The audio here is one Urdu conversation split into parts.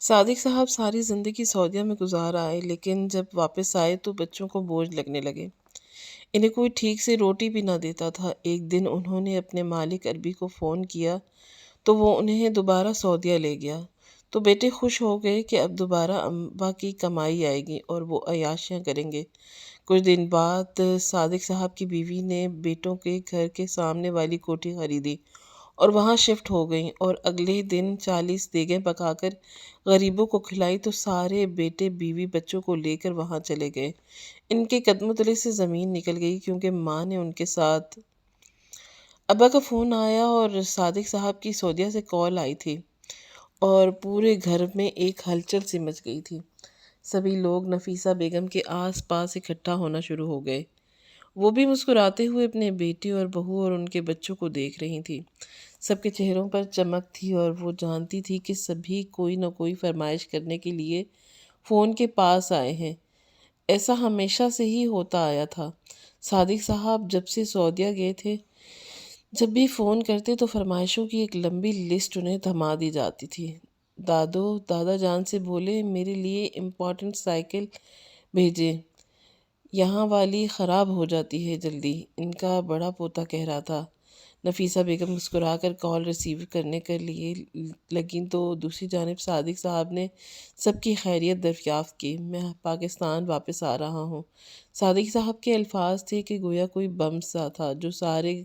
صادق صاحب ساری زندگی سعودیہ میں گزار آئے، لیکن جب واپس آئے تو بچوں کو بوجھ لگنے لگے۔ انہیں کوئی ٹھیک سے روٹی بھی نہ دیتا تھا۔ ایک دن انہوں نے اپنے مالک عربی کو فون کیا تو وہ انہیں دوبارہ سعودیہ لے گیا۔ تو بیٹے خوش ہو گئے کہ اب دوبارہ امبا کی کمائی آئے گی اور وہ عیاشیاں کریں گے۔ کچھ دن بعد صادق صاحب کی بیوی نے بیٹوں کے گھر کے سامنے والی کوٹھی خریدی اور وہاں شفٹ ہو گئیں، اور اگلے دن 40 دیگیں پکا کر غریبوں کو کھلائی تو سارے بیٹے بیوی بچوں کو لے کر وہاں چلے گئے۔ ان کے قدموں تلے سے زمین نکل گئی، کیونکہ ماں نے ان کے ساتھ۔ ابا کا فون آیا اور صادق صاحب کی سعودیہ سے کال آئی تھی، اور پورے گھر میں ایک ہلچل سی مچ گئی تھی۔ سبھی لوگ نفیسہ بیگم کے آس پاس اکٹھا ہونا شروع ہو گئے۔ وہ بھی مسکراتے ہوئے اپنے بیٹے اور بہو اور ان کے بچوں کو دیکھ رہی تھی۔ سب کے چہروں پر چمک تھی، اور وہ جانتی تھی کہ سبھی کوئی نہ کوئی فرمائش کرنے کے لیے فون کے پاس آئے ہیں۔ ایسا ہمیشہ سے ہی ہوتا آیا تھا۔ صادق صاحب جب سے سعودیہ گئے تھے، جب بھی فون کرتے تو فرمائشوں کی ایک لمبی لسٹ انہیں تھما دی جاتی تھی۔ دادا جان سے بولے میرے لیے امپورٹنٹ سائیکل بھیجیں، یہاں والی خراب ہو جاتی ہے جلدی، ان کا بڑا پوتا کہہ رہا تھا۔ نفیسہ بیگم مسکرا کر کال ریسیو کرنے کے لیے لگیں تو دوسری جانب صادق صاحب نے سب کی خیریت دریافت کی۔ میں پاکستان واپس آ رہا ہوں۔ صادق صاحب کے الفاظ تھے کہ گویا کوئی بم سا تھا جو سارے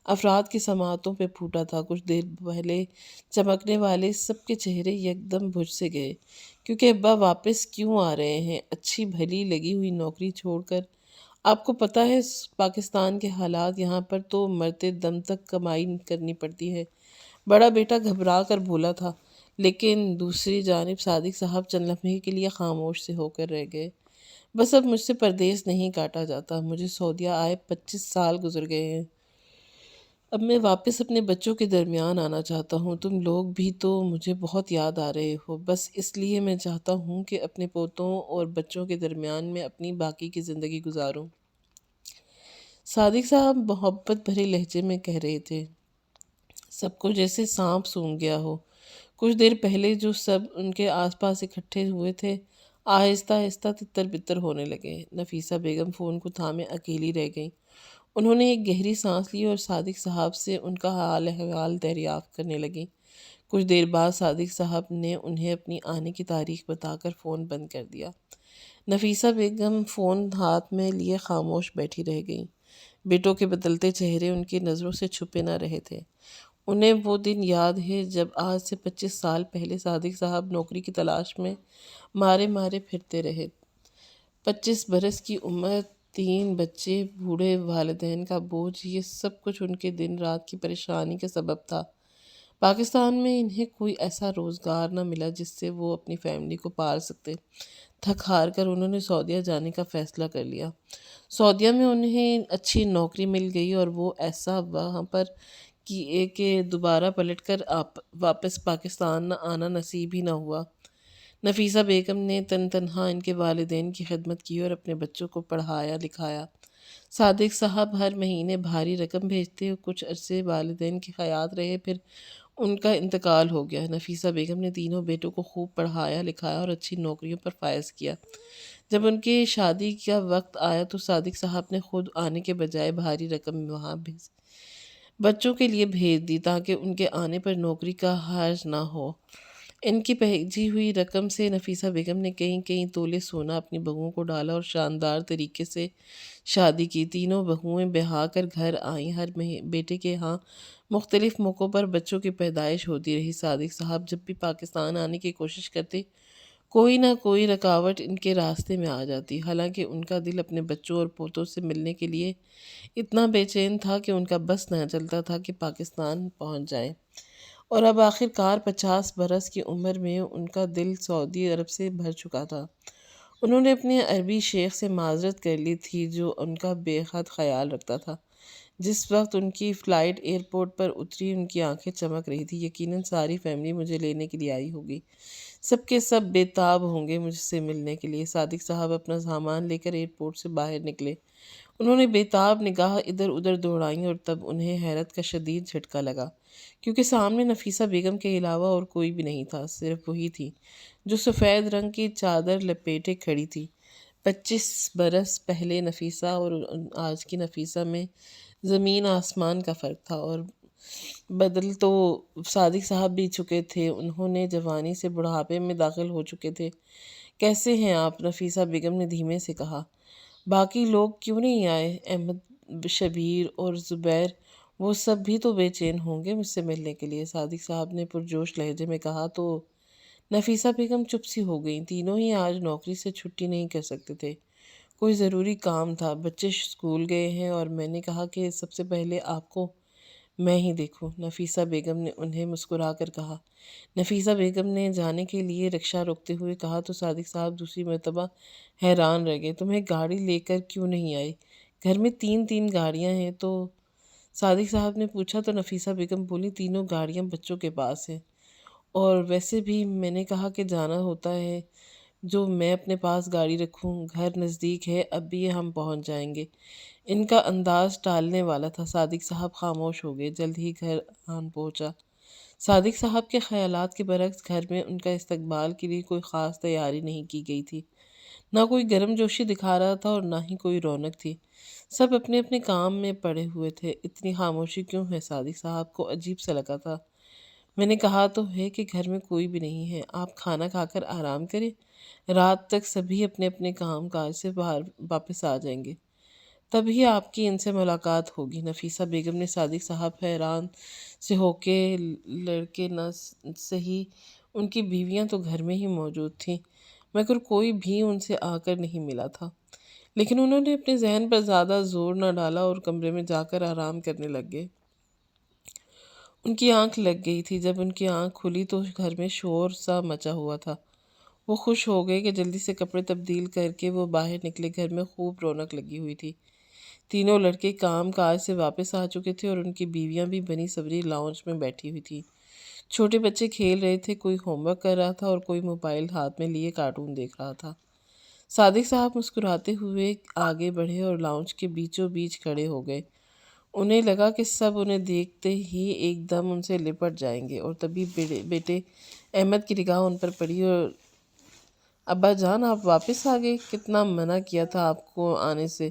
افراد کی سماعتوں پہ پھوٹا تھا۔ کچھ دیر پہلے چمکنے والے سب کے چہرے یکدم بجھ سے گئے، کیونکہ ابا واپس کیوں آ رہے ہیں؟ اچھی بھلی لگی ہوئی نوکری چھوڑ کر؟ آپ کو پتہ ہے پاکستان کے حالات، یہاں پر تو مرتے دم تک کمائی کرنی پڑتی ہے، بڑا بیٹا گھبرا کر بولا تھا۔ لیکن دوسری جانب صادق صاحب چند لمحے کے لیے خاموش سے ہو کر رہ گئے۔ بس اب مجھ سے پردیس نہیں کاٹا جاتا، مجھے سعودیہ آئے 25 سال گزر گئے ہیں۔ اب میں واپس اپنے بچوں کے درمیان آنا چاہتا ہوں۔ تم لوگ بھی تو مجھے بہت یاد آ رہے ہو، بس اس لیے میں چاہتا ہوں کہ اپنے پوتوں اور بچوں کے درمیان میں اپنی باقی کی زندگی گزاروں۔ صادق صاحب محبت بھرے لہجے میں کہہ رہے تھے، سب کو جیسے سانپ سونگھ گیا ہو۔ کچھ دیر پہلے جو سب ان کے آس پاس اکٹھے ہوئے تھے آہستہ آہستہ تتر بتر ہونے لگے۔ نفیسہ بیگم فون کو تھامے اکیلی رہ گئیں۔ انہوں نے ایک گہری سانس لی اور صادق صاحب سے ان کا حال احوال دریافت کرنے لگیں۔ کچھ دیر بعد صادق صاحب نے انہیں اپنی آنے کی تاریخ بتا کر فون بند کر دیا۔ نفیسہ بیگم فون ہاتھ میں لیے خاموش بیٹھی رہ گئیں۔ بیٹوں کے بدلتے چہرے ان کی نظروں سے چھپے نہ رہے تھے۔ انہیں وہ دن یاد ہے جب آج سے 25 سال پہلے صادق صاحب نوکری کی تلاش میں مارے مارے پھرتے رہے۔ 25 برس کی عمر، 3 بچے، بوڑھے والدین کا بوجھ، یہ سب کچھ ان کے دن رات کی پریشانی کا سبب تھا۔ پاکستان میں انہیں کوئی ایسا روزگار نہ ملا جس سے وہ اپنی فیملی کو پال سکتے۔ تھک ہار کر انہوں نے سعودیہ جانے کا فیصلہ کر لیا۔ سعودیہ میں انہیں اچھی نوکری مل گئی اور وہ ایسا وہاں پر کیے کہ دوبارہ پلٹ کر واپس پاکستان نہ آنا نصیب ہی نہ ہوا۔ نفیسہ بیگم نے تنہا ان کے والدین کی خدمت کی اور اپنے بچوں کو پڑھایا لکھایا۔ صادق صاحب ہر مہینے بھاری رقم بھیجتے، کچھ عرصے والدین کے خیال رہے، پھر ان کا انتقال ہو گیا۔ نفیسہ بیگم نے تینوں بیٹوں کو خوب پڑھایا لکھایا اور اچھی نوکریوں پر فائز کیا۔ جب ان کی شادی کا وقت آیا تو صادق صاحب نے خود آنے کے بجائے بھاری رقم وہاں بچوں کے لیے بھیج دی تاکہ ان کے آنے پر نوکری کا حرج نہ ہو۔ ان کی بھیجی ہوئی رقم سے نفیسہ بیگم نے کئی تولے سونا اپنی بہوؤں کو ڈالا اور شاندار طریقے سے شادی کی۔ تینوں بہوئیں بہا کر گھر آئیں۔ ہر بیٹے کے ہاں مختلف موقعوں پر بچوں کی پیدائش ہوتی رہی۔ صادق صاحب جب بھی پاکستان آنے کی کوشش کرتے، کوئی نہ کوئی رکاوٹ ان کے راستے میں آ جاتی۔ حالانکہ ان کا دل اپنے بچوں اور پوتوں سے ملنے کے لیے اتنا بے چین تھا کہ ان کا بس نہ چلتا تھا کہ پاکستان پہنچ جائیں، اور اب آخر کار 50 برس کی عمر میں ان کا دل سعودی عرب سے بھر چکا تھا۔ انہوں نے اپنے عربی شیخ سے معذرت کر لی تھی جو ان کا بے حد خیال رکھتا تھا۔ جس وقت ان کی فلائٹ ایئرپورٹ پر اتری ان کی آنکھیں چمک رہی تھی۔ یقیناً ساری فیملی مجھے لینے کے لیے آئی ہوگی، سب کے سب بے تاب ہوں گے مجھ سے ملنے کے لیے۔ صادق صاحب اپنا سامان لے کر ایئرپورٹ سے باہر نکلے۔ انہوں نے بےتاب نگاہ ادھر ادھر دوڑائیں اور تب انہیں حیرت کا شدید جھٹکا لگا، کیونکہ سامنے نفیسہ بیگم کے علاوہ اور کوئی بھی نہیں تھا، صرف وہی تھی جو سفید رنگ کی چادر لپیٹے کھڑی تھی۔ 25 برس پہلے نفیسہ اور آج کی نفیسہ میں زمین آسمان کا فرق تھا، اور بدل تو صادق صاحب بھی چکے تھے، انہوں نے جوانی سے بڑھاپے میں داخل ہو چکے تھے۔ کیسے ہیں آپ؟ نفیسہ بیگم نے دھیمے سے کہا۔ باقی لوگ کیوں نہیں آئے؟ احمد، شبیر اور زبیر، وہ سب بھی تو بے چین ہوں گے مجھ سے ملنے کے لیے، صادق صاحب نے پرجوش لہجے میں کہا۔ تو نفیسہ بیگم چپ سی ہو گئیں، تینوں ہی آج نوکری سے چھٹی نہیں کر سکتے تھے، کوئی ضروری کام تھا، بچے اسکول گئے ہیں، اور میں نے کہا کہ سب سے پہلے آپ کو میں ہی دیکھوں، نفیسہ بیگم نے انہیں مسکرا کر کہا۔ نفیسہ بیگم نے جانے کے لیے رکشہ روکتے ہوئے کہا تو صادق صاحب دوسری مرتبہ حیران رہ گئے۔ تمہیں گاڑی لے کر کیوں نہیں آئی؟ گھر میں تین گاڑیاں ہیں تو صادق صاحب نے پوچھا تو نفیسہ بیگم بولی، تینوں گاڑیاں بچوں کے پاس ہیں، اور ویسے بھی میں نے کہا کہ جانا ہوتا ہے جو میں اپنے پاس گاڑی رکھوں، گھر نزدیک ہے، اب بھی ہم پہنچ جائیں گے۔ ان کا انداز ٹالنے والا تھا، صادق صاحب خاموش ہو گئے، جلد ہی گھر آن پہنچا۔ صادق صاحب کے خیالات کے برعکس گھر میں ان کا استقبال کے لیے کوئی خاص تیاری نہیں کی گئی تھی، نہ کوئی گرم جوشی دکھا رہا تھا اور نہ ہی کوئی رونق تھی، سب اپنے اپنے کام میں پڑے ہوئے تھے۔ اتنی خاموشی کیوں ہے؟ صادق صاحب کو عجیب سا لگا تھا۔ میں نے کہا تو ہے کہ گھر میں کوئی بھی نہیں ہے، آپ کھانا کھا کر آرام کریں، رات تک سبھی اپنے اپنے کام کاج سے باہر واپس آ جائیں گے، تبھی آپ کی ان سے ملاقات ہوگی۔ نفیسہ بیگم نے صادق صاحب حیران سے ہو کے، لڑکے نہ صحیح ان کی بیویاں تو گھر میں ہی موجود تھیں، مگر کوئی بھی ان سے آ کر نہیں ملا تھا، لیکن انہوں نے اپنے ذہن پر زیادہ زور نہ ڈالا اور کمرے میں جا کر آرام کرنے لگ گئے۔ ان کی آنکھ لگ گئی تھی، جب ان کی آنکھ کھلی تو گھر میں شور سا مچا ہوا تھا۔ وہ خوش ہو گئے کہ جلدی سے کپڑے تبدیل کر کے وہ باہر نکلے، گھر میں خوب رونق لگی ہوئی تھی۔ تینوں لڑکے کام کاج سے واپس آ چکے تھے اور ان کی بیویاں بھی بنی سوری لاؤنج میں بیٹھی ہوئی تھیں۔ چھوٹے بچے کھیل رہے تھے، کوئی ہوم ورک کر رہا تھا اور کوئی موبائل ہاتھ میں لیے کارٹون دیکھ رہا تھا۔ صادق صاحب مسکراتے ہوئے آگے بڑھے اور لاؤنج کے بیچوں بیچ کھڑے ہو گئے۔ انہیں لگا کہ سب انہیں دیکھتے ہی ایک دم ان سے لپٹ جائیں گے، اور تبھی بیٹے احمد کی نگاہ ان پر پڑی اور ابا جان آپ واپس آ گئے، کتنا منع کیا تھا آپ کو آنے سے،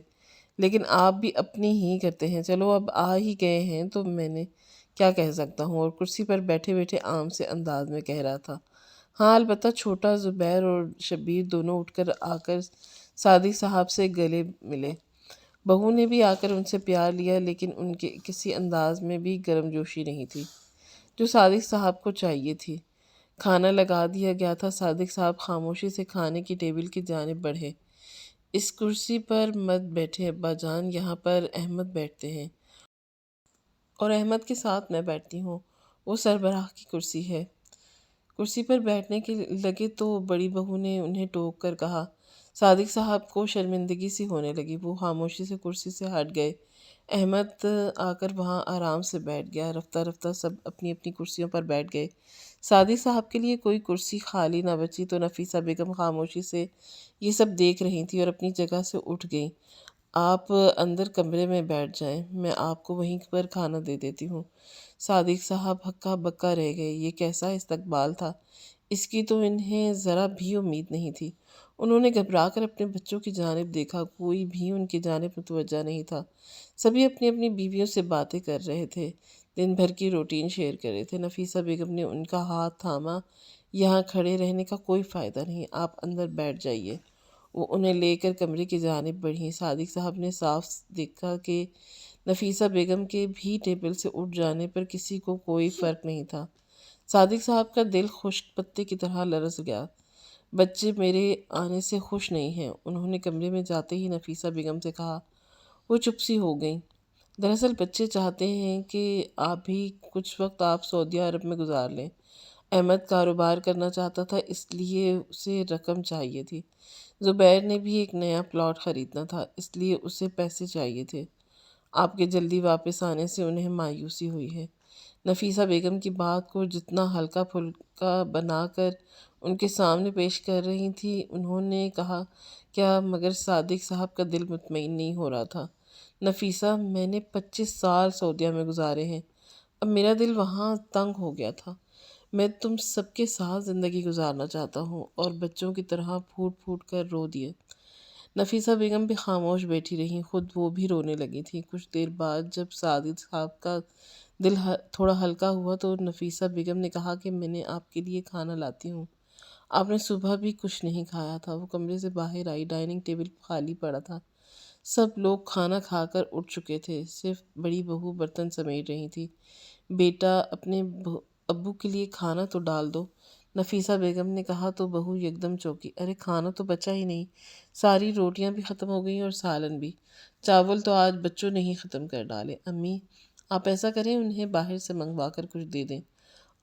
لیکن آپ بھی اپنی ہی کرتے ہیں، چلو اب آ ہی گئے ہیں تو میں نے کیا کہہ سکتا ہوں، اور کرسی پر بیٹھے بیٹھے عام سے انداز میں کہہ رہا تھا۔ ہاں البتہ چھوٹا زبیر اور شبیر دونوں اٹھ کر آ کر صادق صاحب سے گلے ملے، بہو نے بھی آ کر ان سے پیار لیا، لیکن ان کے کسی انداز میں بھی گرم جوشی نہیں تھی جو صادق صاحب کو چاہیے تھی۔ کھانا لگا دیا گیا تھا، صادق صاحب خاموشی سے کھانے کی ٹیبل کی جانب بڑھے۔ اس کرسی پر مت بیٹھے ابا جان، یہاں پر احمد بیٹھتے ہیں اور احمد کے ساتھ میں بیٹھتی ہوں، وہ سربراہ کی کرسی ہے۔ کرسی پر بیٹھنے کے لگے تو بڑی بہو نے انہیں ٹوک کر کہا۔ صادق صاحب کو شرمندگی سی ہونے لگی، وہ خاموشی سے کرسی سے ہٹ گئے۔ احمد آ کر وہاں آرام سے بیٹھ گیا، رفتہ رفتہ سب اپنی اپنی کرسیوں پر بیٹھ گئے۔ صادق صاحب کے لیے کوئی کرسی خالی نہ بچی تو نفیسہ بیگم خاموشی سے یہ سب دیکھ رہی تھیں اور اپنی جگہ سے اٹھ گئیں۔ آپ اندر کمرے میں بیٹھ جائیں، میں آپ کو وہیں پر کھانا دے دیتی ہوں۔ صادق صاحب ہکا بکا رہ گئے، یہ کیسا استقبال تھا، اس کی تو انہیں ذرا بھی امید نہیں تھی۔ انہوں نے گھبرا کر اپنے بچوں کی جانب دیکھا، کوئی بھی ان کی جانب متوجہ نہیں تھا، سبھی اپنی اپنی بیویوں سے باتیں کر رہے تھے، دن بھر کی روٹین شیئر کر رہے تھے۔ نفیسہ بیگم نے ان کا ہاتھ تھاما، یہاں کھڑے رہنے کا کوئی فائدہ نہیں، آپ اندر بیٹھ جائیے۔ وہ انہیں لے کر کمرے کی جانب بڑھیں۔ صادق صاحب نے صاف دیکھا کہ نفیسہ بیگم کے بھی ٹیبل سے اٹھ جانے پر کسی کو کوئی فرق نہیں تھا۔ صادق صاحب کا دل خشک پتے کی طرح لرز گیا۔ بچے میرے آنے سے خوش نہیں ہیں، انہوں نے کمرے میں جاتے ہی نفیسہ بیگم سے کہا۔ وہ چپ سی ہو گئیں۔ دراصل بچے چاہتے ہیں کہ آپ بھی کچھ وقت آپ سعودیہ عرب میں گزار لیں۔ احمد کاروبار کرنا چاہتا تھا، اس لیے اسے رقم چاہیے تھی۔ زبیر نے بھی ایک نیا پلاٹ خریدنا تھا، اس لیے اسے پیسے چاہیے تھے۔ آپ کے جلدی واپس آنے سے انہیں مایوسی ہوئی ہے۔ نفیسہ بیگم کی بات کو جتنا ہلکا پھلکا بنا کر ان کے سامنے پیش کر رہی تھیں، انہوں نے کہا، کیا مگر صادق صاحب کا دل مطمئن نہیں ہو رہا تھا؟ نفیسہ، میں نے 25 سال سعودیہ میں گزارے ہیں، اب میرا دل وہاں تنگ ہو گیا تھا۔ میں تم سب کے ساتھ زندگی گزارنا چاہتا ہوں، اور بچوں کی طرح پھوٹ پھوٹ کر رو دیے۔ نفیسہ بیگم بھی خاموش بیٹھی رہیں، خود وہ بھی رونے لگی تھیں۔ کچھ دیر بعد جب سعید صاحب کا دل تھوڑا ہلکا ہوا تو نفیسہ بیگم نے کہا کہ میں نے آپ کے لیے کھانا لاتی ہوں۔ آپ نے صبح بھی کچھ نہیں کھایا تھا۔ وہ کمرے سے باہر آئی، ڈائننگ ٹیبل خالی پڑا تھا، سب لوگ کھانا کھا کر اٹھ چکے تھے، صرف بڑی بہو برتن سمیٹ رہی تھی۔ بیٹا، اپنے ابو کے لیے کھانا تو ڈال دو، نفیسہ بیگم نے کہا تو بہو یکدم چونکی۔ ارے کھانا تو بچا ہی نہیں، ساری روٹیاں بھی ختم ہو گئیں اور سالن بھی، چاول تو آج بچوں نے ہی ختم کر ڈالے۔ امی، آپ ایسا کریں انہیں باہر سے منگوا کر کچھ دے دیں،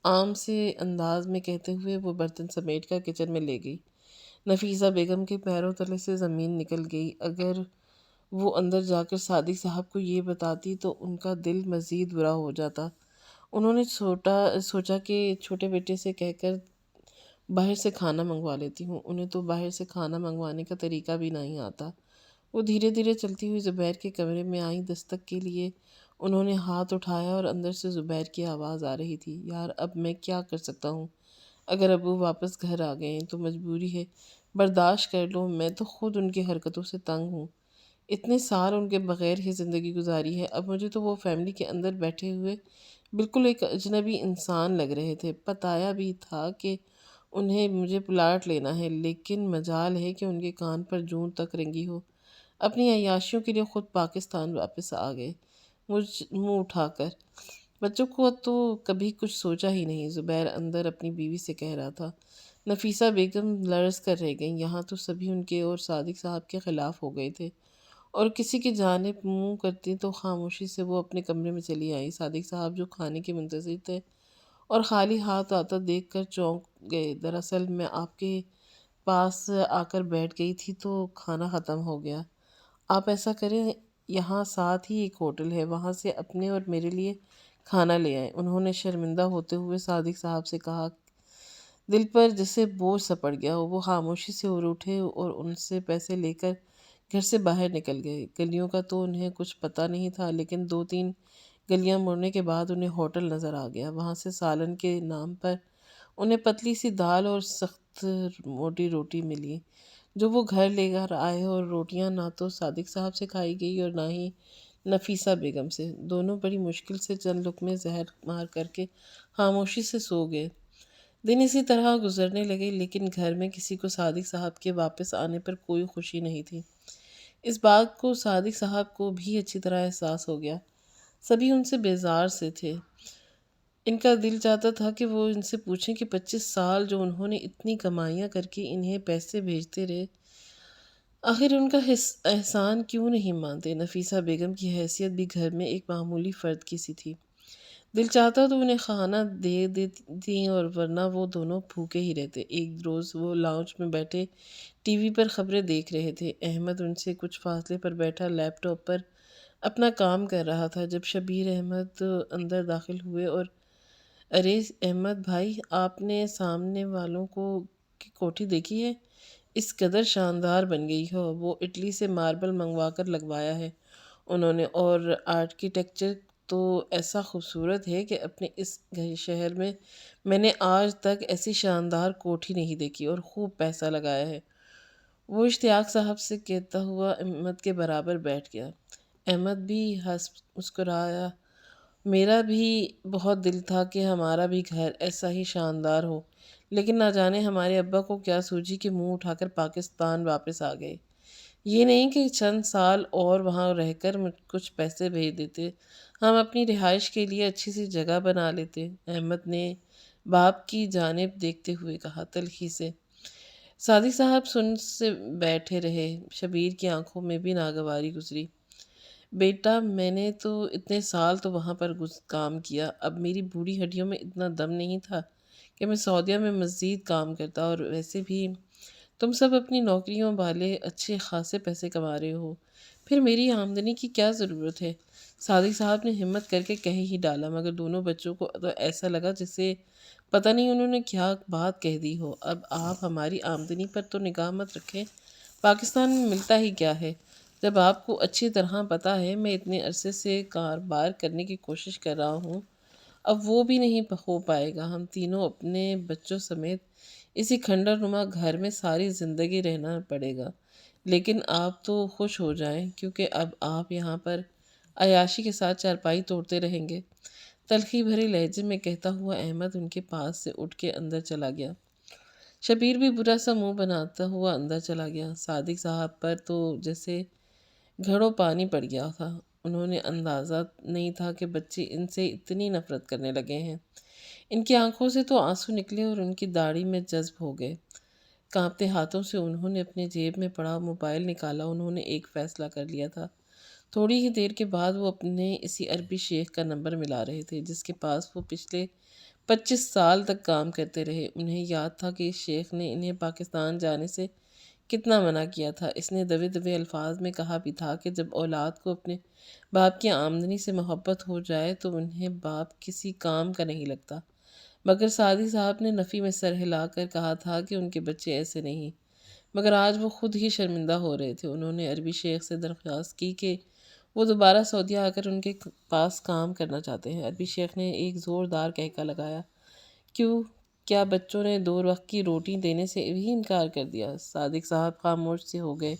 عام سے انداز میں کہتے ہوئے وہ برتن سمیٹ کر کچن میں لے گئی۔ نفیسہ بیگم کے پیروں تلے سے زمین نکل گئی۔ اگر وہ اندر جا کر صادق صاحب کو یہ بتاتی تو ان کا دل مزید برا ہو جاتا۔ انہوں نے سوچا کہ چھوٹے بیٹے سے کہہ کر باہر سے کھانا منگوا لیتی ہوں، انہیں تو باہر سے کھانا منگوانے کا طریقہ بھی نہیں آتا۔ وہ دھیرے دھیرے چلتی ہوئی زبیر کے کمرے میں آئیں۔ دستک کے لیے انہوں نے ہاتھ اٹھایا اور اندر سے زبیر کی آواز آ رہی تھی، یار اب میں کیا کر سکتا ہوں؟ اگر ابو واپس گھر آ گئے تو مجبوری ہے، برداشت کر لو، میں تو خود ان کی حرکتوں سے تنگ ہوں، اتنے سال ان کے بغیر ہی زندگی گزاری ہے، اب مجھے تو وہ فیملی کے اندر بیٹھے ہوئے بالکل ایک اجنبی انسان لگ رہے تھے۔ بتایا بھی تھا کہ انہیں مجھے پلاٹ لینا ہے، لیکن مجال ہے کہ ان کے کان پر جون تک رنگی ہو۔ اپنی عیاشیوں کے لیے خود پاکستان واپس آ گئے منہ اٹھا کر۔ بچوں کو تو کبھی کچھ سوچا ہی نہیں، زبیر اندر اپنی بیوی سے کہہ رہا تھا۔ نفیسہ بیگم لرز کر رہ گئیں، یہاں تو سبھی ان کے اور صادق صاحب کے خلاف ہو گئے تھے، اور کسی کی جانب منہ کرتی تو خاموشی سے وہ اپنے کمرے میں چلی آئی۔ صادق صاحب جو کھانے کے منتظر تھے اور خالی ہاتھ آتا دیکھ کر چونک گئے۔ دراصل میں آپ کے پاس آ کر بیٹھ گئی تھی تو کھانا ختم ہو گیا۔ آپ ایسا کریں، یہاں ساتھ ہی ایک ہوٹل ہے، وہاں سے اپنے اور میرے لیے کھانا لے آئیں، انہوں نے شرمندہ ہوتے ہوئے صادق صاحب سے کہا۔ دل پر جیسے بوجھ سا پڑ گیا، وہ خاموشی سے اٹھے اور ان سے پیسے لے کر گھر سے باہر نکل گئے۔ گلیوں کا تو انہیں کچھ پتہ نہیں تھا، لیکن 2-3 گلیاں مڑنے کے بعد انہیں ہوٹل نظر آ گیا۔ وہاں سے سالن کے نام پر انہیں پتلی سی دال اور سخت موٹی روٹی ملی، جو وہ گھر لے کر آئے، اور روٹیاں نہ تو صادق صاحب سے کھائی گئی اور نہ ہی نفیسہ بیگم سے۔ دونوں بڑی مشکل سے چند لقمے زہر مار کر کے خاموشی سے سو گئے۔ دن اسی طرح گزرنے لگے، لیکن گھر میں کسی کو صادق صاحب کے واپس آنے پر کوئی خوشی نہیں تھی۔ اس بات کو صادق صاحب کو بھی اچھی طرح احساس ہو گیا۔ سبھی ان سے بیزار سے تھے۔ ان کا دل چاہتا تھا کہ وہ ان سے پوچھیں کہ 25 سال جو انہوں نے اتنی کمائیاں کر کے انہیں پیسے بھیجتے رہے، آخر ان کا احسان کیوں نہیں مانتے؟ نفیسہ بیگم کی حیثیت بھی گھر میں ایک معمولی فرد کی سی تھی۔ دل چاہتا تو انہیں کھانا دے دیتی، اور ورنہ وہ دونوں بھوکے ہی رہتے۔ ایک روز وہ لاؤنج میں بیٹھے ٹی وی پر خبریں دیکھ رہے تھے۔ احمد ان سے کچھ فاصلے پر بیٹھا لیپ ٹاپ پر اپنا کام کر رہا تھا، جب شبیر احمد اندر داخل ہوئے اور ارے احمد بھائی، آپ نے سامنے والوں کی کوٹھی دیکھی ہے؟ اس قدر شاندار بن گئی ہو، وہ اٹلی سے ماربل منگوا کر لگوایا ہے انہوں نے، اور آرکیٹیکچر تو ایسا خوبصورت ہے کہ اپنے اس شہر میں نے آج تک ایسی شاندار کوٹھی نہیں دیکھی، اور خوب پیسہ لگایا ہے۔ وہ اشتیاق صاحب سے کہتا ہوا احمد کے برابر بیٹھ گیا۔ احمد بھی ہنس مسکرایا۔ میرا بھی بہت دل تھا کہ ہمارا بھی گھر ایسا ہی شاندار ہو، لیکن نہ جانے ہمارے ابا کو کیا سوجی کہ منہ اٹھا کر پاکستان واپس آ گئے۔ یہ نہیں کہ چند سال اور وہاں رہ کر کچھ پیسے بھیج دیتے، ہم اپنی رہائش کے لیے اچھی سی جگہ بنا لیتے، احمد نے باپ کی جانب دیکھتے ہوئے کہا تلخی سے۔ صادق صاحب سن سے بیٹھے رہے۔ شبیر کی آنکھوں میں بھی ناگواری گزری۔ بیٹا، میں نے تو اتنے سال تو وہاں پر کام کیا، اب میری بوڑھی ہڈیوں میں اتنا دم نہیں تھا کہ میں سعودیہ میں مزید کام کرتا، اور ویسے بھی تم سب اپنی نوکریوں والے اچھے خاصے پیسے کما رہے ہو، پھر میری آمدنی کی کیا ضرورت ہے؟ صادق صاحب نے ہمت کر کے کہہ ہی ڈالا، مگر دونوں بچوں کو تو ایسا لگا جیسے پتہ نہیں انہوں نے کیا بات کہہ دی ہو۔ اب آپ ہماری آمدنی پر تو نگاہ مت رکھیں، پاکستان میں ملتا ہی کیا ہے؟ جب آپ کو اچھی طرح پتہ ہے میں اتنے عرصے سے کاروبار کرنے کی کوشش کر رہا ہوں، اب وہ بھی نہیں ہو پائے گا۔ ہم تینوں اپنے بچوں سمیت اسی کھنڈر نما گھر میں ساری زندگی رہنا پڑے گا۔ لیکن آپ تو خوش ہو جائیں، کیونکہ اب آپ یہاں پر عیاشی کے ساتھ چارپائی توڑتے رہیں گے۔ تلخی بھرے لہجے میں کہتا ہوا احمد ان کے پاس سے اٹھ کے اندر چلا گیا۔ شبیر بھی برا سا منہ بناتا ہوا اندر چلا گیا۔ صادق صاحب پر تو جیسے گھڑوں پانی پڑ گیا تھا۔ انہوں نے اندازہ نہیں تھا کہ بچے ان سے اتنی نفرت کرنے لگے ہیں۔ ان کی آنکھوں سے تو آنسو نکلے اور ان کی داڑھی میں جذب ہو گئے۔ کانپتے ہاتھوں سے انہوں نے اپنے جیب میں پڑا موبائل نکالا۔ انہوں نے ایک فیصلہ کر لیا تھا۔ تھوڑی ہی دیر کے بعد وہ اپنے اسی عربی شیخ کا نمبر ملا رہے تھے، جس کے پاس وہ پچھلے 25 سال تک کام کرتے رہے۔ انہیں یاد تھا کہ اس شیخ نے انہیں پاکستان جانے سے کتنا منع کیا تھا۔ اس نے دبے دبے الفاظ میں کہا بھی تھا کہ جب اولاد کو اپنے باپ کی آمدنی سے محبت ہو جائے تو انہیں باپ کسی کام کا نہیں لگتا، مگر صادق صاحب نے نفی میں سر ہلا کر کہا تھا کہ ان کے بچے ایسے نہیں۔ مگر آج وہ خود ہی شرمندہ ہو رہے تھے۔ انہوں نے عربی شیخ سے درخواست کی کہ وہ دوبارہ سعودیہ آ کر ان کے پاس کام کرنا چاہتے ہیں۔ عربی شیخ نے ایک زوردار کہکا لگایا۔ کیوں؟ کیا بچوں نے 2 وقت کی روٹی دینے سے بھی انکار کر دیا؟ صادق صاحب خاموش سے ہو گئے۔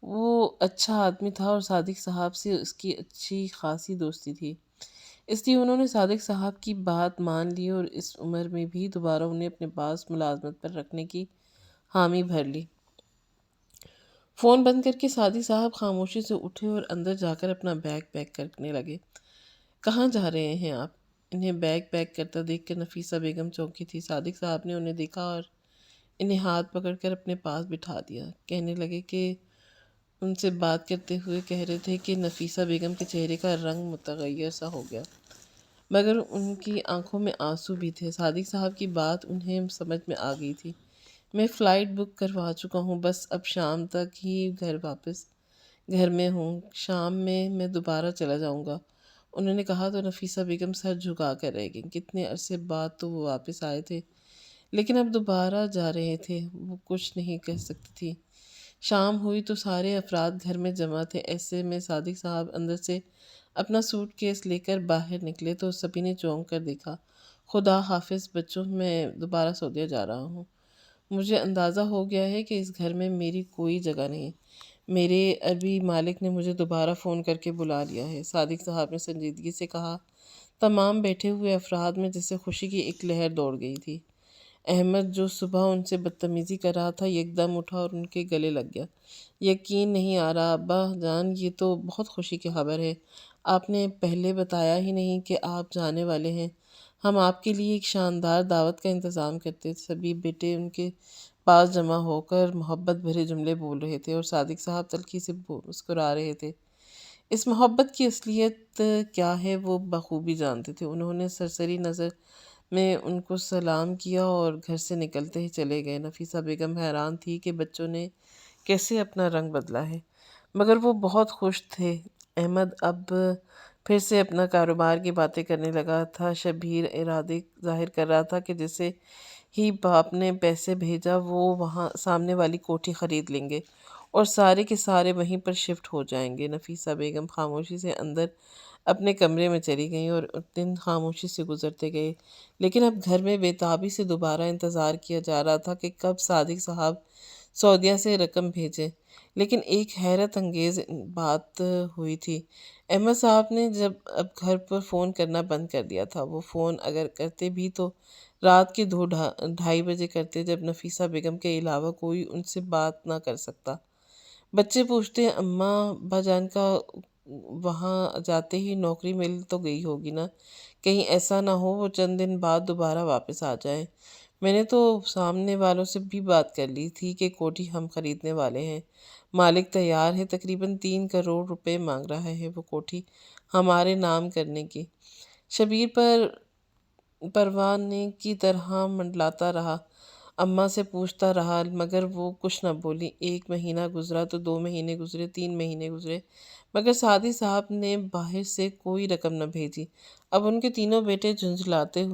وہ اچھا آدمی تھا اور صادق صاحب سے اس کی اچھی خاصی دوستی تھی، اس لیے انہوں نے صادق صاحب کی بات مان لی اور اس عمر میں بھی دوبارہ انہیں اپنے پاس ملازمت پر رکھنے کی حامی بھر لی۔ فون بند کر کے صادق صاحب خاموشی سے اٹھے اور اندر جا کر اپنا بیگ پیک کرنے لگے۔ کہاں جا رہے ہیں آپ؟ انہیں بیگ پیک کرتا دیکھ کر نفیسہ بیگم چونکی تھی۔ صادق صاحب نے انہیں دیکھا اور انہیں ہاتھ پکڑ کر اپنے پاس بٹھا دیا۔ کہنے لگے کہ ان سے بات کرتے ہوئے کہہ رہے تھے کہ نفیسہ بیگم کے چہرے کا رنگ متغیر سا ہو گیا، مگر ان کی آنکھوں میں آنسو بھی تھے۔ صادق صاحب کی بات انہیں سمجھ میں آ گئی تھی۔ میں فلائٹ بک کروا چکا ہوں، بس اب شام تک ہی واپس گھر میں ہوں، شام میں دوبارہ چلا جاؤں گا، انہوں نے کہا تو نفیسہ بیگم سر جھکا کر رہ گئیں۔ کتنے عرصے بعد تو وہ واپس آئے تھے، لیکن اب دوبارہ جا رہے تھے، وہ کچھ نہیں کہہ سکتی تھی۔ شام ہوئی تو سارے افراد گھر میں جمع تھے۔ ایسے میں صادق صاحب اندر سے اپنا سوٹ کیس لے کر باہر نکلے تو سبھی نے چونک کر دیکھا۔ خدا حافظ بچوں، میں دوبارہ سعودیہ جا رہا ہوں۔ مجھے اندازہ ہو گیا ہے کہ اس گھر میں میری کوئی جگہ نہیں۔ میرے عربی مالک نے مجھے دوبارہ فون کر کے بلا لیا ہے، صادق صاحب نے سنجیدگی سے کہا۔ تمام بیٹھے ہوئے افراد میں جیسے خوشی کی ایک لہر دوڑ گئی تھی۔ احمد جو صبح ان سے بدتمیزی کر رہا تھا یکدم اٹھا اور ان کے گلے لگ گیا۔ یقین نہیں آ رہا ابا جان، یہ تو بہت خوشی کی خبر ہے۔ آپ نے پہلے بتایا ہی نہیں کہ آپ جانے والے ہیں۔ ہم آپ کے لیے ایک شاندار دعوت کا انتظام کرتے۔ سبھی بیٹے ان کے پاس جمع ہو کر محبت بھرے جملے بول رہے تھے اور صادق صاحب تلخی سے مسکرا رہے تھے۔ اس محبت کی اصلیت کیا ہے وہ بخوبی جانتے تھے۔ انہوں نے سرسری نظر میں ان کو سلام کیا اور گھر سے نکلتے ہی چلے گئے۔ نفیسہ بیگم حیران تھی کہ بچوں نے کیسے اپنا رنگ بدلا ہے، مگر وہ بہت خوش تھے۔ احمد اب پھر سے اپنا کاروبار کی باتیں کرنے لگا تھا۔ شبیر ارادے ظاہر کر رہا تھا کہ جیسے ہی باپ نے پیسے بھیجا وہ وہاں سامنے والی کوٹھی خرید لیں گے اور سارے کے سارے وہیں پر شفٹ ہو جائیں گے۔ نفیسہ بیگم خاموشی سے اندر اپنے کمرے میں چلی گئیں اور دن خاموشی سے گزرتے گئے، لیکن اب گھر میں بے تابی سے دوبارہ انتظار کیا جا رہا تھا کہ کب صادق صاحب سعودیہ سے رقم بھیجیں۔ لیکن ایک حیرت انگیز بات ہوئی تھی۔ احمد صاحب نے جب اب گھر پر فون کرنا بند کر دیا تھا۔ وہ فون اگر کرتے بھی تو رات کے 2-2:30 بجے کرتے، جب نفیسہ بیگم کے علاوہ کوئی ان سے بات نہ کر سکتا۔ بچے پوچھتے اماں ابا جان کا وہاں جاتے ہی نوکری مل تو گئی ہوگی نا، کہیں ایسا نہ ہو وہ چند دن بعد دوبارہ واپس آ جائیں۔ میں نے تو سامنے والوں سے بھی بات کر لی تھی کہ کوٹھی ہم خریدنے والے ہیں، مالک تیار ہے، تقریباً 3 کروڑ روپے مانگ رہا ہے وہ کوٹھی ہمارے نام کرنے کی۔ شبیر پر پروانے کی طرح منڈلاتا رہا، اماں سے پوچھتا رہا، مگر وہ کچھ نہ بولی۔ 1 مہینہ گزرا تو 2 مہینے گزرے، 3 مہینے گزرے، مگر صادق صاحب نے باہر سے کوئی رقم نہ بھیجی۔ اب ان کے تینوں بیٹے جھنجھلاتے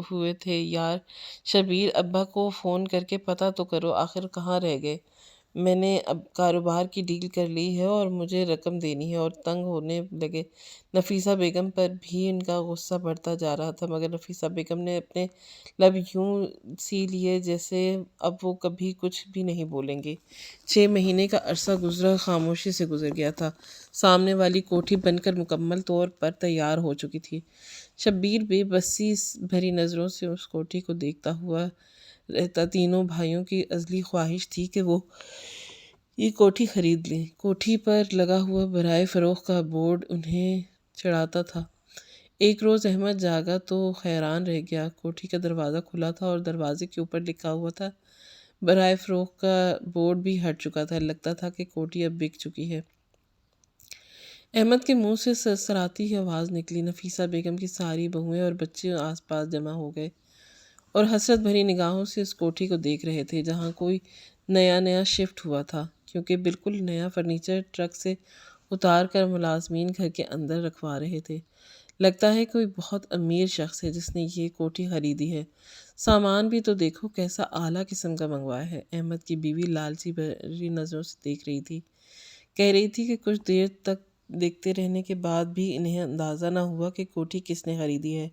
ہوئے تھے، یار شبیر ابا کو فون کر کے پتہ تو کرو آخر کہاں رہ گئے۔ میں نے اب کاروبار کی ڈیل کر لی ہے اور مجھے رقم دینی ہے، اور تنگ ہونے لگے۔ نفیسہ بیگم پر بھی ان کا غصہ بڑھتا جا رہا تھا، مگر نفیسہ بیگم نے اپنے لب یوں سی لیے جیسے اب وہ کبھی کچھ بھی نہیں بولیں گے۔ 6 مہینے کا عرصہ گزرا، خاموشی سے گزر گیا تھا۔ سامنے والی کوٹھی بن کر مکمل طور پر تیار ہو چکی تھی۔ شبیر بے بسی بھری نظروں سے اس کوٹھی کو دیکھتا ہوا رہتا۔ تینوں بھائیوں کی ازلی خواہش تھی کہ وہ یہ کوٹھی خرید لیں۔ کوٹھی پر لگا ہوا برائے فروخت کا بورڈ انہیں چڑھاتا تھا۔ ایک روز احمد جاگا تو حیران رہ گیا۔ کوٹھی کا دروازہ کھلا تھا اور دروازے کے اوپر لکھا ہوا تھا برائے فروخت کا بورڈ بھی ہٹ چکا تھا۔ لگتا تھا کہ کوٹھی اب بک چکی ہے۔ احمد کے منہ سے سرسراتی ہی آواز نکلی۔ نفیسہ بیگم کی ساری بہوئیں اور بچے آس پاس جمع ہو گئے اور حسرت بھری نگاہوں سے اس کوٹھی کو دیکھ رہے تھے جہاں کوئی نیا شفٹ ہوا تھا، کیونکہ بالکل نیا فرنیچر ٹرک سے اتار کر ملازمین گھر کے اندر رکھوا رہے تھے۔ لگتا ہے کوئی بہت امیر شخص ہے جس نے یہ کوٹھی خریدی ہے۔ سامان بھی تو دیکھو کیسا اعلیٰ قسم کا منگوایا ہے۔ احمد کی بیوی لالچی بھری نظروں سے دیکھ رہی تھی۔ کہہ رہی تھی کہ کچھ دیر تک دیکھتے رہنے کے بعد بھی انہیں اندازہ نہ ہوا کہ کوٹھی کس نے خریدی ہے،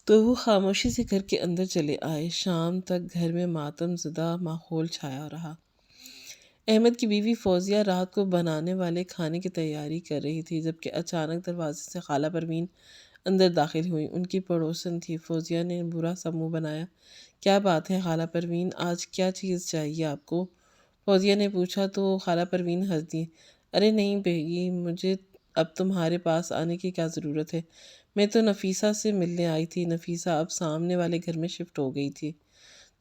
تو وہ خاموشی سے گھر کے اندر چلے آئے۔ شام تک گھر میں ماتم زدہ ماحول چھایا رہا۔ احمد کی بیوی فوزیہ رات کو بنانے والے کھانے کی تیاری کر رہی تھی، جبکہ اچانک دروازے سے خالہ پروین اندر داخل ہوئیں۔ ان کی پڑوسن تھی۔ فوزیہ نے برا سا منہ بنایا۔ کیا بات ہے خالہ پروین، آج کیا چیز چاہیے آپ کو؟ فوزیہ نے پوچھا تو خالہ پروین ہنس دیں۔ ارے نہیں بیگی، مجھے اب تمہارے پاس آنے کی کیا ضرورت ہے؟ میں تو نفیسہ سے ملنے آئی تھی۔ نفیسہ اب سامنے والے گھر میں شفٹ ہو گئی تھی،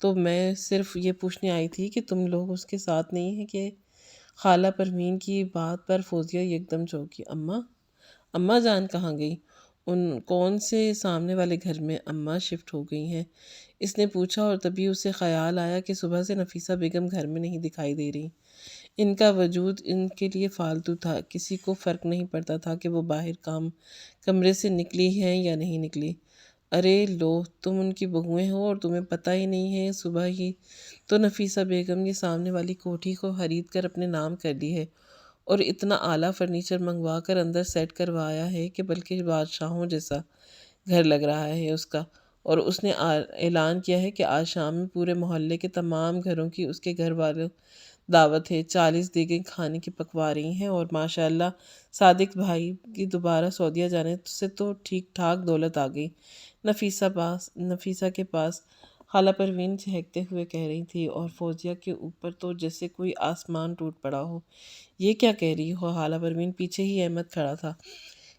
تو میں صرف یہ پوچھنے آئی تھی کہ تم لوگ اس کے ساتھ نہیں ہیں کہ؟ خالہ پروین کی بات پر فوزیہ یکدم چونکی۔ اماں جان کہاں گئی؟ ان کون سے سامنے والے گھر میں اماں شفٹ ہو گئی ہیں؟ اس نے پوچھا، اور تبھی اسے خیال آیا کہ صبح سے نفیسہ بیگم گھر میں نہیں دکھائی دے رہی۔ ان کا وجود ان کے لیے فالتو تھا۔ کسی کو فرق نہیں پڑتا تھا کہ وہ باہر کمرے سے نکلی ہیں یا نہیں نکلی۔ ارے لو، تم ان کی بہوئیں ہو اور تمہیں پتہ ہی نہیں ہے؟ صبح ہی تو نفیسہ بیگم نے سامنے والی کوٹھی کو خرید کر اپنے نام کر لی ہے، اور اتنا اعلیٰ فرنیچر منگوا کر اندر سیٹ کروایا ہے کہ بلکہ بادشاہوں جیسا گھر لگ رہا ہے اس کا۔ اور اس نے اعلان کیا ہے کہ آج شام میں پورے محلے کے تمام گھروں کی اس کے گھر والوں دعوت ہے۔ 40 دیگیں کھانے کی پکوا رہی ہیں، اور ماشاءاللہ صادق بھائی کی دوبارہ سعودیہ جانے سے تو ٹھیک ٹھاک دولت آ گئی۔ نفیسہ کے پاس خالہ پروین چہکتے ہوئے کہہ رہی تھی، اور فوزیہ کے اوپر تو جیسے کوئی آسمان ٹوٹ پڑا ہو۔ یہ کیا کہہ رہی ہو خالہ پروین؟ پیچھے ہی احمد کھڑا تھا۔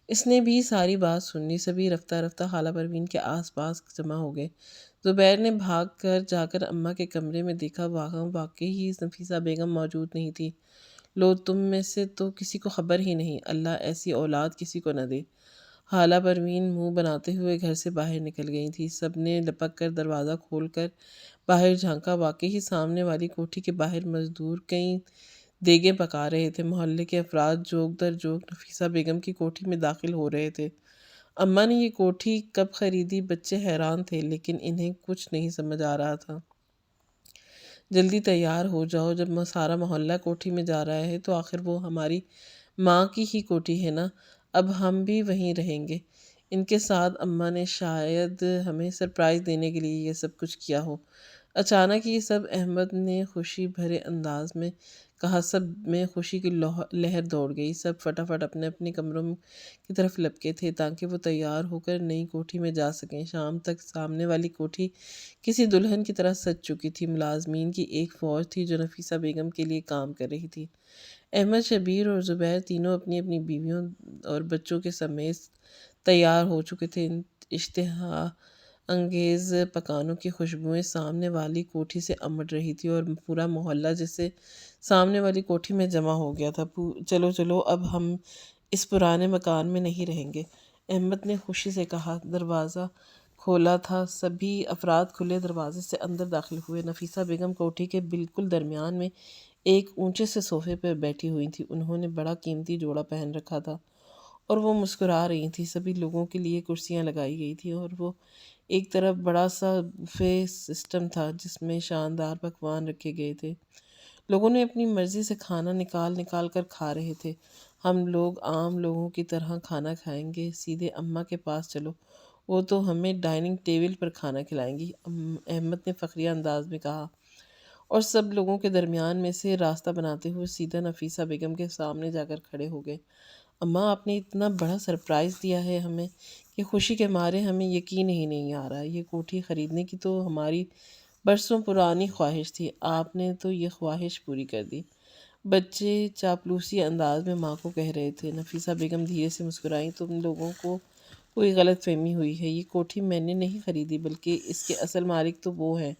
اس نے بھی ساری بات سن لی۔ سبھی رفتہ رفتہ خالہ پروین کے آس پاس جمع ہو گئے۔ زبیر نے بھاگ کر جا کر اماں کے کمرے میں دیکھا، واقعی ہی نفیسہ بیگم موجود نہیں تھی۔ لو، تم میں سے تو کسی کو خبر ہی نہیں، اللہ ایسی اولاد کسی کو نہ دے۔ خالہ پروین منہ بناتے ہوئے گھر سے باہر نکل گئی تھی۔ سب نے لپک کر دروازہ کھول کر باہر جھانکا۔ واقعی ہی سامنے والی کوٹھی کے باہر مزدور کئی دیگیں پکا رہے تھے۔ محلے کے افراد جوک در جوک نفیسہ بیگم کی کوٹھی میں داخل ہو رہے تھے۔ اماں نے یہ کوٹھی کب خریدی؟ بچے حیران تھے، لیکن انہیں کچھ نہیں سمجھ آ رہا تھا۔ جلدی تیار ہو جاؤ، جب سارا محلہ کوٹھی میں جا رہا ہے تو آخر وہ ہماری ماں کی ہی کوٹھی ہے نا، اب ہم بھی وہیں رہیں گے۔ ان کے ساتھ اماں نے شاید ہمیں سرپرائز دینے کے لیے یہ سب کچھ کیا ہو۔ اچانک یہ سب احمد نے خوشی بھرے انداز میں کہا۔ سب میں خوشی کی لہر دوڑ گئی۔ سب فٹافٹ اپنے اپنے کمروں کی طرف لپکے تھے تاکہ وہ تیار ہو کر نئی کوٹھی میں جا سکیں۔ شام تک سامنے والی کوٹھی کسی دلہن کی طرح سج چکی تھی۔ ملازمین کی ایک فوج تھی جو نفیسہ بیگم کے لیے کام کر رہی تھی۔ احمد، شبیر اور زبیر تینوں اپنی اپنی بیویوں اور بچوں کے سمیت تیار ہو چکے تھے۔ اشتہا انگیز پکوانوں کی خوشبوئیں سامنے والی کوٹھی سے امڈ رہی تھی، اور پورا محلہ جیسے سامنے والی کوٹھی میں جمع ہو گیا تھا۔ چلو چلو، اب ہم اس پرانے مکان میں نہیں رہیں گے، احمد نے خوشی سے کہا۔ دروازہ کھولا تھا۔ سبھی افراد کھلے دروازے سے اندر داخل ہوئے۔ نفیسہ بیگم کوٹھی کے بالکل درمیان میں ایک اونچے سے صوفے پر بیٹھی ہوئی تھیں۔ انہوں نے بڑا قیمتی جوڑا پہن رکھا تھا اور وہ مسکرا رہی تھیں۔ سبھی لوگوں کے لیے کرسیاں لگائی گئی تھیں، اور وہ ایک طرف بڑا سا بفے سسٹم تھا جس میں شاندار پکوان رکھے گئے تھے۔ لوگوں نے اپنی مرضی سے کھانا نکال نکال کر کھا رہے تھے۔ ہم لوگ عام لوگوں کی طرح کھانا کھائیں گے؟ سیدھے اماں کے پاس چلو، وہ تو ہمیں ڈائننگ ٹیبل پر کھانا کھلائیں گی، احمد نے فخریہ انداز میں کہا، اور سب لوگوں کے درمیان میں سے راستہ بناتے ہوئے سیدھا نفیسہ بیگم کے سامنے جا کر کھڑے ہو گئے۔ اماں، آپ نے اتنا بڑا سرپرائز دیا ہے ہمیں کہ خوشی کے مارے ہمیں یقین ہی نہیں آ رہا۔ یہ کوٹھی خریدنے کی تو ہماری برسوں پرانی خواہش تھی، آپ نے تو یہ خواہش پوری کر دی۔ بچے چاپلوسی انداز میں ماں کو کہہ رہے تھے۔ نفیسہ بیگم دھیرے سے مسکرائیں، تم لوگوں کو کوئی غلط فہمی ہوئی ہے، یہ کوٹھی میں نے نہیں خریدی بلکہ اس کے اصل مالک تو وہ ہیں۔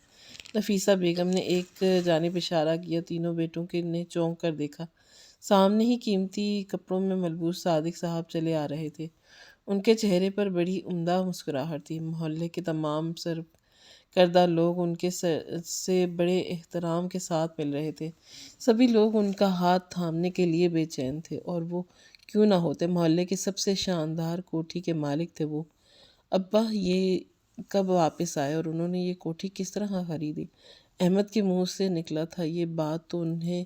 نفیسہ بیگم نے ایک جانب اشارہ کیا۔ تینوں بیٹوں نے چونک کر دیکھا۔ سامنے ہی قیمتی کپڑوں میں ملبوس صادق صاحب چلے آ رہے تھے۔ ان کے چہرے پر بڑی عمدہ مسکراہٹ تھی۔ محلے کے تمام سرکردہ لوگ ان کے سے بڑے احترام کے ساتھ مل رہے تھے۔ سبھی لوگ ان کا ہاتھ تھامنے کے لیے بے چین تھے، اور وہ کیوں نہ ہوتے، محلے کی سب سے شاندار کوٹھی کے مالک تھے وہ۔ ابا یہ کب واپس آئے اور انہوں نے یہ کوٹھی کس طرح خریدی؟ احمد کے منہ سے نکلا تھا۔ یہ بات تو انہیں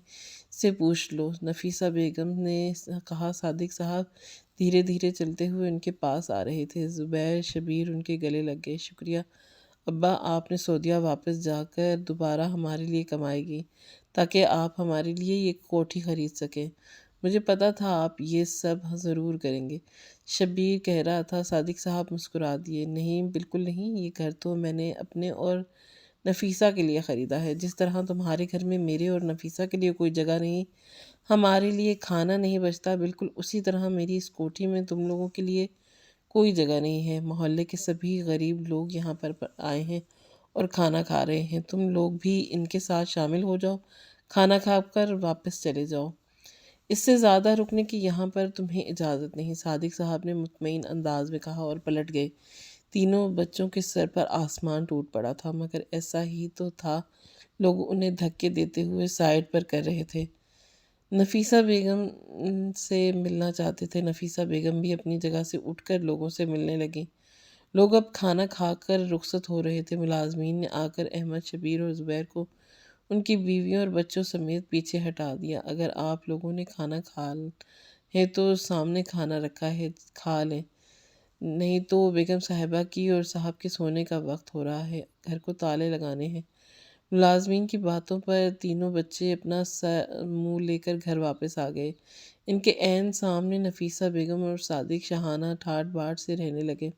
سے پوچھ لو، نفیسہ بیگم نے کہا۔ صادق صاحب دھیرے دھیرے چلتے ہوئے ان کے پاس آ رہے تھے۔ زبیر شبیر ان کے گلے لگ گئے۔ شکریہ ابا، آپ نے سعودیہ واپس جا کر دوبارہ ہمارے لیے کمائی کی تاکہ آپ ہمارے لیے یہ کوٹھی خرید سکیں۔ مجھے پتہ تھا آپ یہ سب ضرور کریں گے، شبیر کہہ رہا تھا۔ صادق صاحب مسکرا دیے۔ نہیں، بالکل نہیں، یہ گھر تو میں نے اپنے اور نفیسہ کے لیے خریدا ہے۔ جس طرح تمہارے گھر میں میرے اور نفیسہ کے لیے کوئی جگہ نہیں، ہمارے لیے کھانا نہیں بچتا، بالکل اسی طرح میری اس کوٹھی میں تم لوگوں کے لیے کوئی جگہ نہیں ہے۔ محلے کے سبھی غریب لوگ یہاں پر آئے ہیں اور کھانا کھا رہے ہیں، تم لوگ بھی ان کے ساتھ شامل ہو جاؤ، کھانا کھا کر واپس چلے جاؤ۔ اس سے زیادہ رکنے کی یہاں پر تمہیں اجازت نہیں، صادق صاحب نے مطمئن انداز میں کہا، اور پلٹ گئے۔ تینوں بچوں کے سر پر آسمان ٹوٹ پڑا تھا، مگر ایسا ہی تو تھا، لوگ انہیں دھکے دیتے ہوئے سائڈ پر کر رہے تھے۔ نفیسہ بیگم سے ملنا چاہتے تھے۔ نفیسہ بیگم بھی اپنی جگہ سے اٹھ کر لوگوں سے ملنے لگیں۔ لوگ اب کھانا کھا کر رخصت ہو رہے تھے۔ ملازمین نے آ کر احمد، شبیر اور زبیر کو ان کی بیویوں اور بچوں سمیت پیچھے ہٹا دیا۔ اگر آپ لوگوں نے کھانا کھا ہے تو سامنے کھانا رکھا ہے، کھا لیں، نہیں تو بیگم صاحبہ کی اور صاحب کے سونے کا وقت ہو رہا ہے، گھر کو تالے لگانے ہیں۔ ملازمین کی باتوں پر تینوں بچے اپنا منہ لے کر گھر واپس آ گئے۔ ان کے عین سامنے نفیسہ بیگم اور صادق شاہانہ ٹھاٹھ باٹھ سے رہنے لگے۔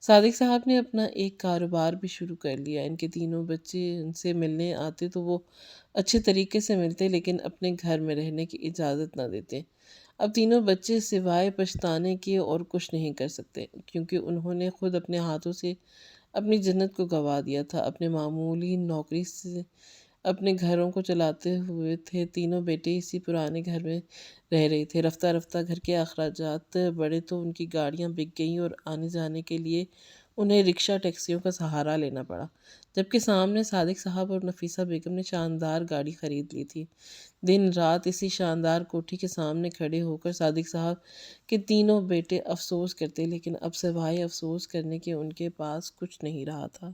صادق صاحب نے اپنا ایک کاروبار بھی شروع کر لیا۔ ان کے تینوں بچے ان سے ملنے آتے تو وہ اچھے طریقے سے ملتے، لیکن اپنے گھر میں رہنے کی اجازت نہ دیتے۔ اب تینوں بچے سوائے پچھتانے کے اور کچھ نہیں کر سکتے، کیونکہ انہوں نے خود اپنے ہاتھوں سے اپنی جنت کو گنوا دیا تھا۔ اپنے معمولی نوکری سے اپنے گھروں کو چلاتے ہوئے تھے۔ تینوں بیٹے اسی پرانے گھر میں رہ رہے تھے۔ رفتہ رفتہ گھر کے اخراجات بڑھے تو ان کی گاڑیاں بک گئیں اور آنے جانے کے لیے انہیں رکشہ ٹیکسیوں کا سہارا لینا پڑا، جبکہ سامنے صادق صاحب اور نفیسہ بیگم نے شاندار گاڑی خرید لی تھی۔ دن رات اسی شاندار کوٹھی کے سامنے کھڑے ہو کر صادق صاحب کے تینوں بیٹے افسوس کرتے، لیکن اب سوائے افسوس کرنے کے ان کے پاس کچھ نہیں رہا تھا۔